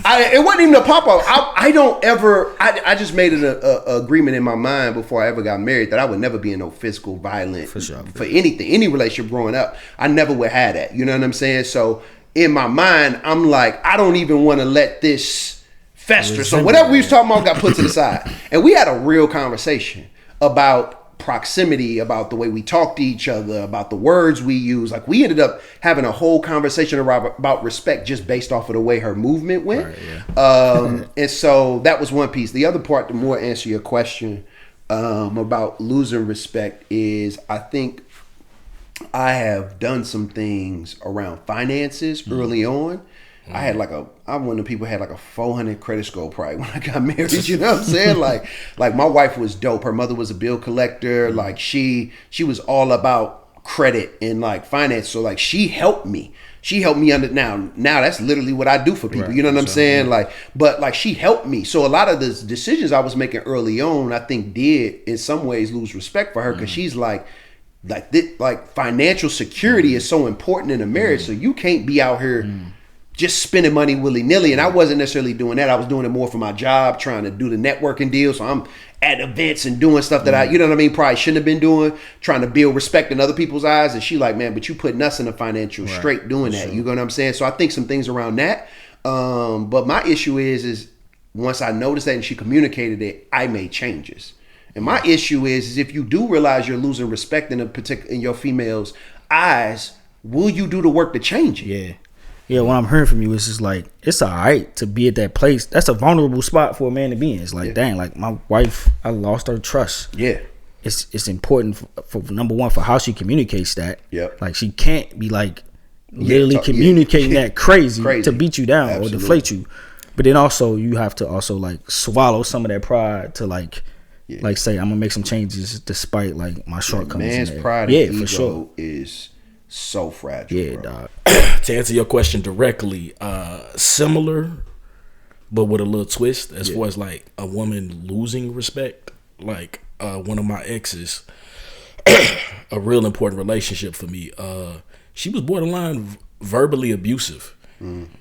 It wasn't even a pop off. I just made an agreement in my mind before I ever got married that I would never be in no physical violence for anything, any relationship growing up. I never would have that. You know what I'm saying? So in my mind, I'm like, I don't even want to let this fester. So whatever we was talking about got put to the side. And we had a real conversation about proximity, about the way we talk to each other, about the words we use. Like we ended up having a whole conversation about respect just based off of the way her movement went. And so that was one piece. The other part, to more answer your question about losing respect, is I think I have done some things around finances early on. I had I'm one of the people who had like a 400 credit score probably when I got married. You know what I'm saying? Like my wife was dope. Her mother was a bill collector. Like she was all about credit and like finance. So like she helped me. She helped me now that's literally what I do for people. Right, you know what I'm saying? Like, but like she helped me. So a lot of the decisions I was making early on, I think did in some ways lose respect for her because she's like financial security is so important in a marriage. So you can't be out here just spending money willy-nilly. And I wasn't necessarily doing that. I was doing it more for my job, trying to do the networking deal. So I'm at events and doing stuff that I, you know what I mean, probably shouldn't have been doing, trying to build respect in other people's eyes. And she like, man, but you putting us in a financial straight doing that. You know what I'm saying? So I think some things around that. But my issue is once I noticed that and she communicated it, I made changes. And my issue is if you do realize you're losing respect in your female's eyes, will you do the work to change it? Yeah. Yeah, what I'm hearing from you is just like, it's all right to be at that place. That's a vulnerable spot for a man to be in. It's like, dang, like my wife, I lost her trust. Yeah. It's important for number one, for how she communicates that. Yep. Like she can't be like literally communicating that crazy to beat you down or deflate you. But then also you have to also like swallow some of that pride to like say, I'm gonna make some changes despite like my shortcomings. Man's pride and ego is so fragile. Yeah, dog. To answer your question directly, similar, but with a little twist as far as like a woman losing respect. Like one of my exes, a real important relationship for me. She was borderline verbally abusive.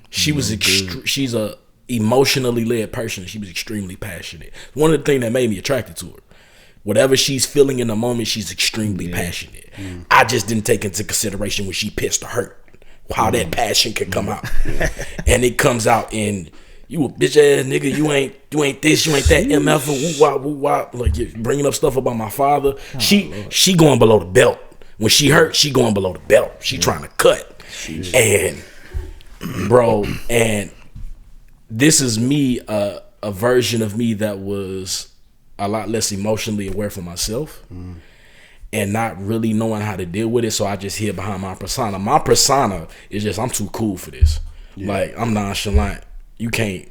She's a emotionally led person. She was extremely passionate. One of the things that made me attracted to her. Whatever she's feeling in the moment, she's extremely passionate. I just didn't take into consideration when she pissed or hurt, how that passion could come out. And it comes out in, you a bitch ass nigga, you ain't this, you ain't that, MF, woo wop, like you're bringing up stuff about my father. She going below the belt. When she hurt, she going below the belt. She trying to cut. And bro, and this is me, a version of me that was a lot less emotionally aware for myself and not really knowing how to deal with it. So I just hid behind my persona. My persona is just, I'm too cool for this. Like, I'm nonchalant. You can't.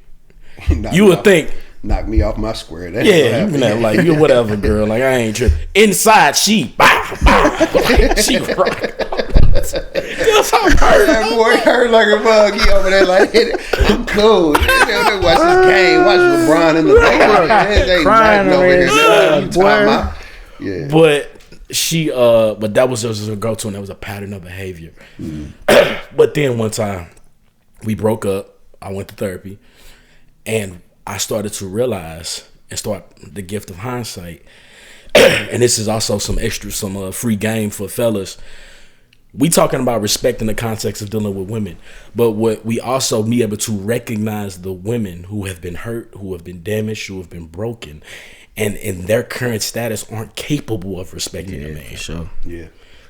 You would think. Knock me off my square. That's you can like, you whatever, girl. Like, I ain't tripping. Inside, she she rock. That boy hurt like a bug. He over there like, I'm cool. Watch this game. Watch LeBron in the background. Crying over here. But that was just a go-to, and that was a pattern of behavior. But then one time, we broke up. I went to therapy, and I started to realize and start the gift of hindsight. And this is also some free game for fellas. We talking about respect in the context of dealing with women, but what we also be able to recognize the women who have been hurt, who have been damaged, who have been broken, and in their current status aren't capable of respecting a man. For sure. Yeah.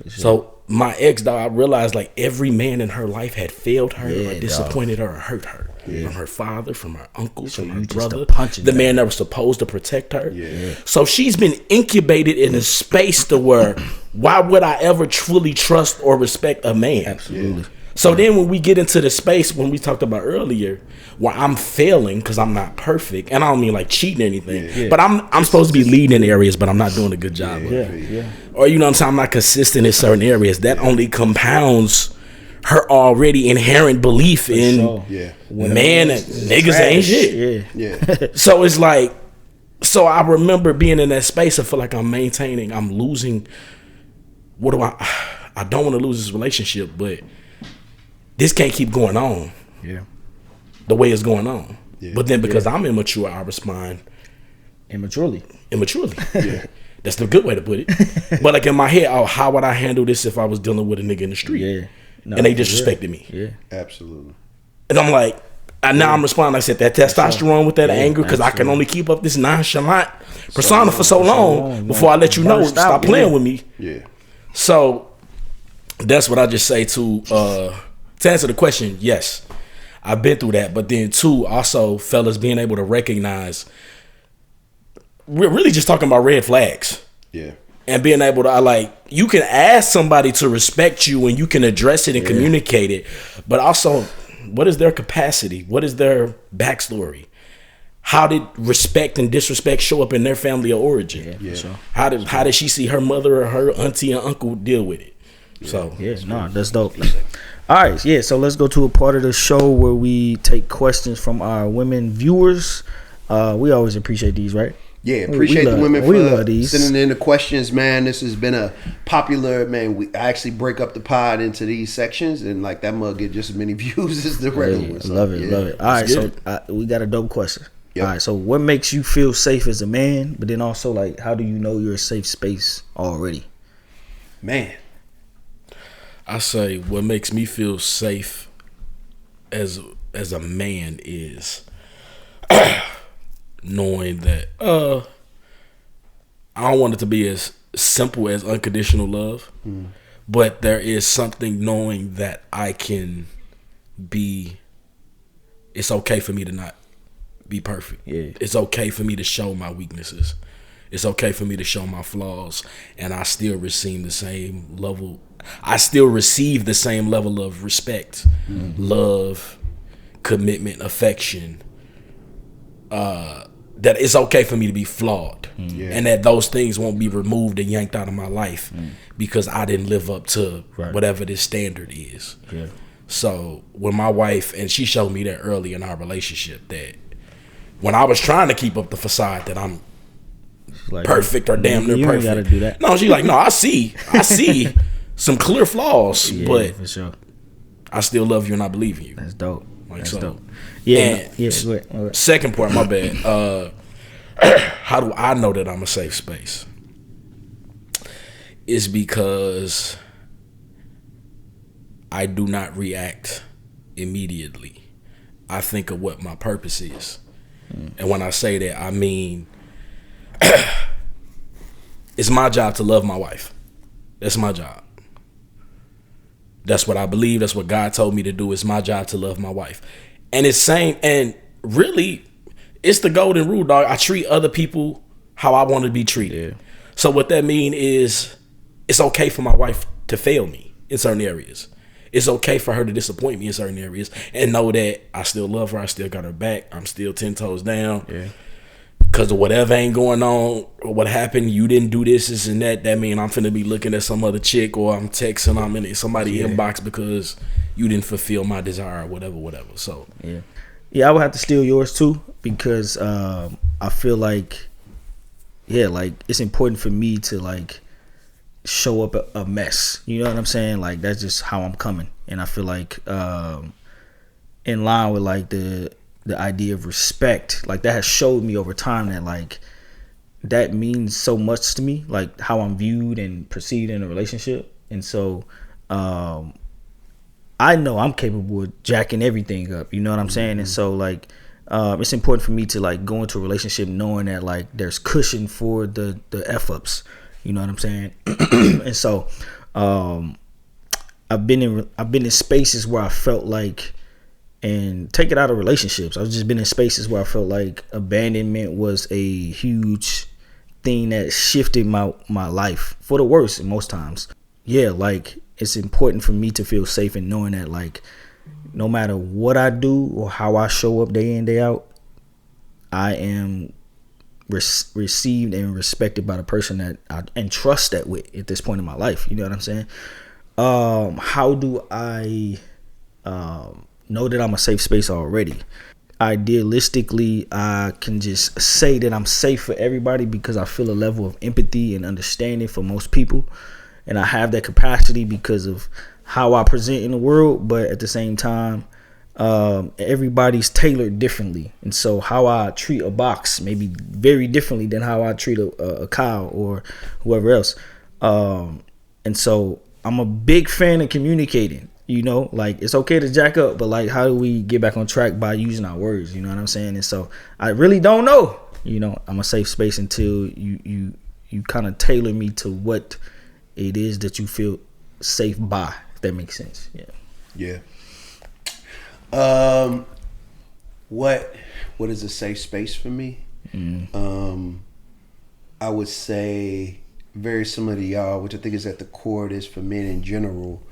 So my ex, dog, I realized like every man in her life had failed her, or disappointed her, or hurt her. From her father, from her uncles, from her brother, the man that was supposed to protect her. So she's been incubated in a space to where, why would I ever truly trust or respect a man? Absolutely. So then when we get into the space when we talked about earlier, where I'm failing because I'm not perfect, and I don't mean like cheating or anything, but I'm supposed to be leading in areas, but I'm not doing a good job of it. Or you know what I'm saying, I'm not consistent in certain areas. That only compounds her already inherent belief in man and niggas ain't shit. So it's like, so I remember being in that space. I feel like I'm losing. What do I don't want to lose this relationship, but this can't keep going on. The way it's going on. But then because I'm immature, I respond immaturely. That's the good way to put it. But like in my head, how would I handle this if I was dealing with a nigga in the street? No, and they disrespected me. Absolutely. And I'm like, now I'm responding. I said that testosterone with that anger, because I can only keep up this nonchalant persona for so long before I let you know, stop playing with me. So that's what I just say to answer the question. Yes, I've been through that, but then too, also fellas being able to recognize. We're really just talking about red flags. And being able to, you can ask somebody to respect you and you can address it and communicate it, but also, what is their capacity? What is their backstory? How did respect and disrespect show up in their family of origin? Sure. How did she see her mother or her auntie and uncle deal with it? So that's dope. All right, so let's go to a part of the show where we take questions from our women viewers. We always appreciate these, right? Yeah, appreciate the women for sending in the questions, man. This has been a popular, man. I actually break up the pod into these sections, and like that mug get just as many views as the regular one. So, love it. All right, so we got a dope question. All right, so what makes you feel safe as a man? But then also, like, how do you know you're a safe space already? Man, I say what makes me feel safe as as a man is knowing that I don't want it to be as simple as unconditional love, but there is something knowing that I can be. It's okay for me to not be perfect. Yeah. It's okay for me to show my weaknesses. It's okay for me to show my flaws, and I still receive the same level. I still receive the same level of respect, love, commitment, affection. That it's okay for me to be flawed, and that those things won't be removed and yanked out of my life because I didn't live up to whatever this standard is. Yeah. So when my wife, and she showed me that early in our relationship, that when I was trying to keep up the facade that I'm Like, perfect or damn near you perfect, ain't gotta do that. no, she's like, no, I see some clear flaws, Yeah, but for sure. I still love you and I believe in you. That's dope. Like That's so. dope. Yeah, And yeah. Go ahead. All right. Second part, my bad. How do I know that I'm a safe space? Is because I do not react immediately. I think of what my purpose is. And when I say that, I mean it's my job to love my wife. That's my job. That's what I believe. That's what God told me to do. It's my job to love my wife. And it's same, and really, it's the golden rule, dog. I treat other people how I want to be treated. Yeah. So what that means is it's okay for my wife to fail me in certain areas. It's okay for her to disappoint me in certain areas and know that I still love her. I still got her back. I'm still 10 toes down. Yeah. Because of whatever ain't going on or what happened, you didn't do this and that. That mean I'm finna be looking at some other chick, or I'm texting, I'm in somebody's inbox because you didn't fulfill my desire or whatever. So yeah, I would have to steal yours too, because I feel like, like it's important for me to like show up a mess. You know what I'm saying? Like that's just how I'm coming, and I feel like in line with like the idea of respect, like that has showed me over time that like that means so much to me, like how I'm viewed and perceived in a relationship. And so I know I'm capable of jacking everything up, you know what I'm saying? And so like it's important for me to like go into a relationship knowing that like there's cushion for the F-ups, you know what I'm saying? And so I've been in spaces where I felt like, and take it out of relationships, I've just been in spaces where I felt like abandonment was a huge thing that shifted my life for the worse most times. Yeah, like it's important for me to feel safe in knowing that like no matter what I do or how I show up day in, day out, I am received and respected by the person that I entrust that with at this point in my life. You know what I'm saying? How do I know that I'm a safe space already? Idealistically, I can just say that I'm safe for everybody because I feel a level of empathy and understanding for most people, and I have that capacity because of how I present in the world. But at the same time, everybody's tailored differently, and so how I treat a box may be very differently than how I treat a cow or whoever else. And so I'm a big fan of communicating. You know, like it's okay to jack up, but like how do we get back on track by using our words? You know what I'm saying? And so I really don't know. You know, I'm a safe space until you kind of tailor me to what it is that you feel safe by, if that makes sense. Yeah. What is a safe space for me? I would say very similar to y'all, which I think is at the core of this for men in general.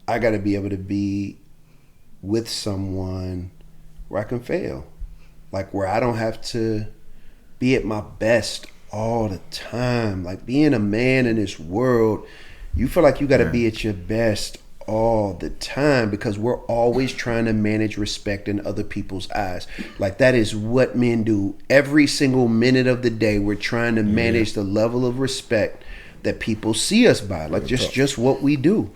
I got to be able to be with someone where I can fail, like where I don't have to be at my best all the time. Like being a man in this world, you feel like you got to be at your best all the time because we're always trying to manage respect in other people's eyes. Like that is what men do every single minute of the day. We're trying to manage the level of respect that people see us by, like just what we do,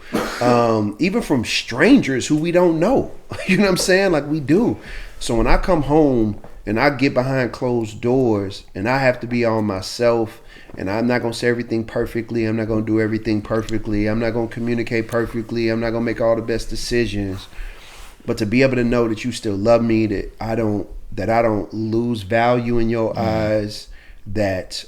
even from strangers who we don't know. You know what I'm saying? Like we do. So when I come home and I get behind closed doors and I have to be on myself, and I'm not gonna say everything perfectly, I'm not gonna do everything perfectly, I'm not gonna communicate perfectly, I'm not gonna make all the best decisions. but to be able to know that you still love me, that I don't lose value in your eyes, that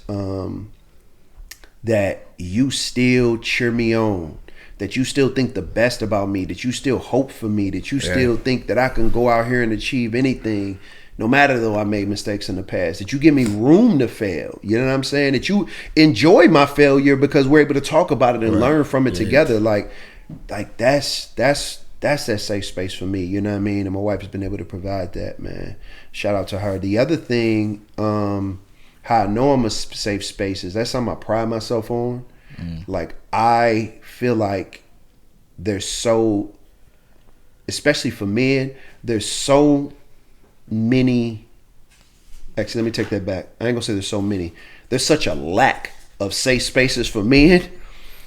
that you still cheer me on, that you still think the best about me, that you still hope for me, that you still think that I can go out here and achieve anything, no matter though I made mistakes in the past, that you give me room to fail. You know what I'm saying? That you enjoy my failure because we're able to talk about it and learn from it together. Like that's that safe space for me. You know what I mean? And my wife has been able to provide that, man. Shout out to her. The other thing, how I know I'm a safe space is that's something I pride myself on. Like I feel like there's so, especially for men, there's so many. Actually, let me take that back. I ain't gonna say there's so many. There's such a lack of safe spaces for men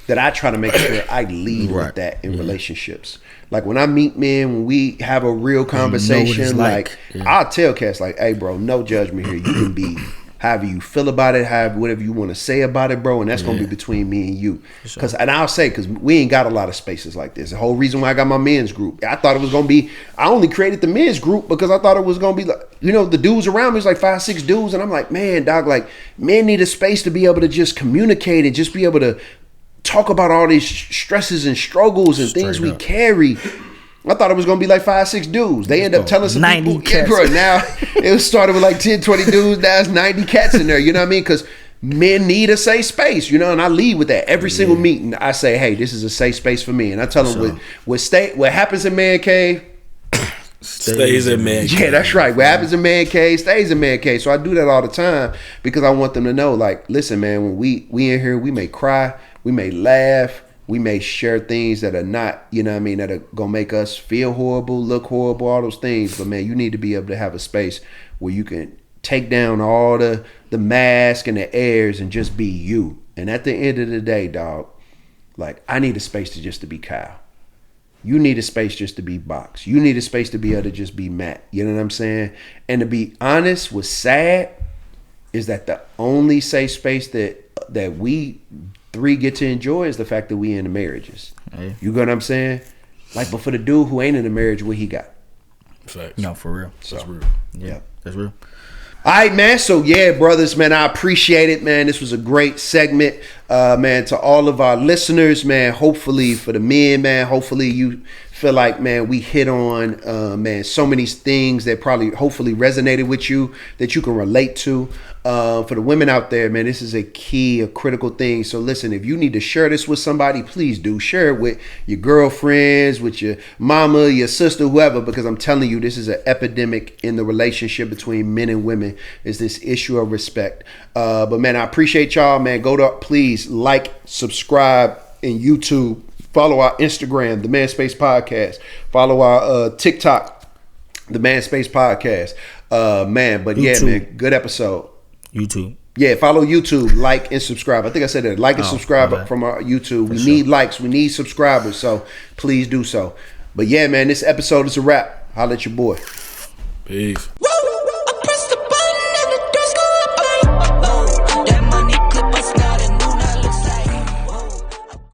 that I try to make sure I lead with that in relationships. Like when I meet men, when we have a real conversation, like I'll tell cats like, hey bro, no judgment here. You can be however you feel about it, whatever you want to say about it, bro, and that's gonna be between me and you. Cause I'll say, cause we ain't got a lot of spaces like this. The whole reason why I got my men's group, I thought it was gonna be. I only created the men's group because I thought it was gonna be like, the dudes around me is like 5-6 dudes, and I'm like, man, dog, like men need a space to be able to just communicate and just be able to talk about all these stresses and struggles and things we carry. I thought it was going to be like 5-6 dudes. They end up telling some 90 people, cats. bro, now it started with like 10-20 dudes. Now it's 90 cats in there. You know what I mean? Because men need a safe space, and I lead with that. Every single meeting, I say, hey, this is a safe space for me. And I tell them what happens in man cave, stays in man cave. Yeah, that's right. What happens in man cave stays in man cave. So I do that all the time because I want them to know, like, listen, man, when we in here, we may cry, we may laugh, we may share things that are not, that are gonna make us feel horrible, look horrible, all those things. But man, you need to be able to have a space where you can take down all the mask and the airs and just be you. And at the end of the day, dog, like I need a space to be Kyle. You need a space just to be Box. You need a space to be able to just be Matt. You know what I'm saying? And to be honest, what's sad is that the only safe space that we three get to enjoy is the fact that we in the marriages. Hey. You get what I'm saying? Like, but for the dude who ain't in a marriage, what he got? Facts. No, for real. So, that's real. Yeah, that's real. All right, man. So, yeah, brothers, man, I appreciate it, man. This was a great segment, man. To all of our listeners, man, hopefully for the men, man, hopefully you feel like, man, we hit on, man, so many things that probably hopefully resonated with you that you can relate to. For the women out there, man, this is a critical thing. So listen, if you need to share this with somebody, please do. Share it with your girlfriends, with your mama, your sister, whoever, because I'm telling you, this is an epidemic in the relationship between men and women, is this issue of respect. But man, I appreciate y'all, man. Please like, subscribe in YouTube. Follow our Instagram, The Man Space Podcast. Follow our TikTok, The Man Space Podcast. Man, but YouTube. Yeah, man, good episode. YouTube. Yeah, follow YouTube, like and subscribe. I think I said that. Like and subscribe from our YouTube. We need likes. We need subscribers. So please do so. But yeah, man, this episode is a wrap. Holla at your boy. Peace.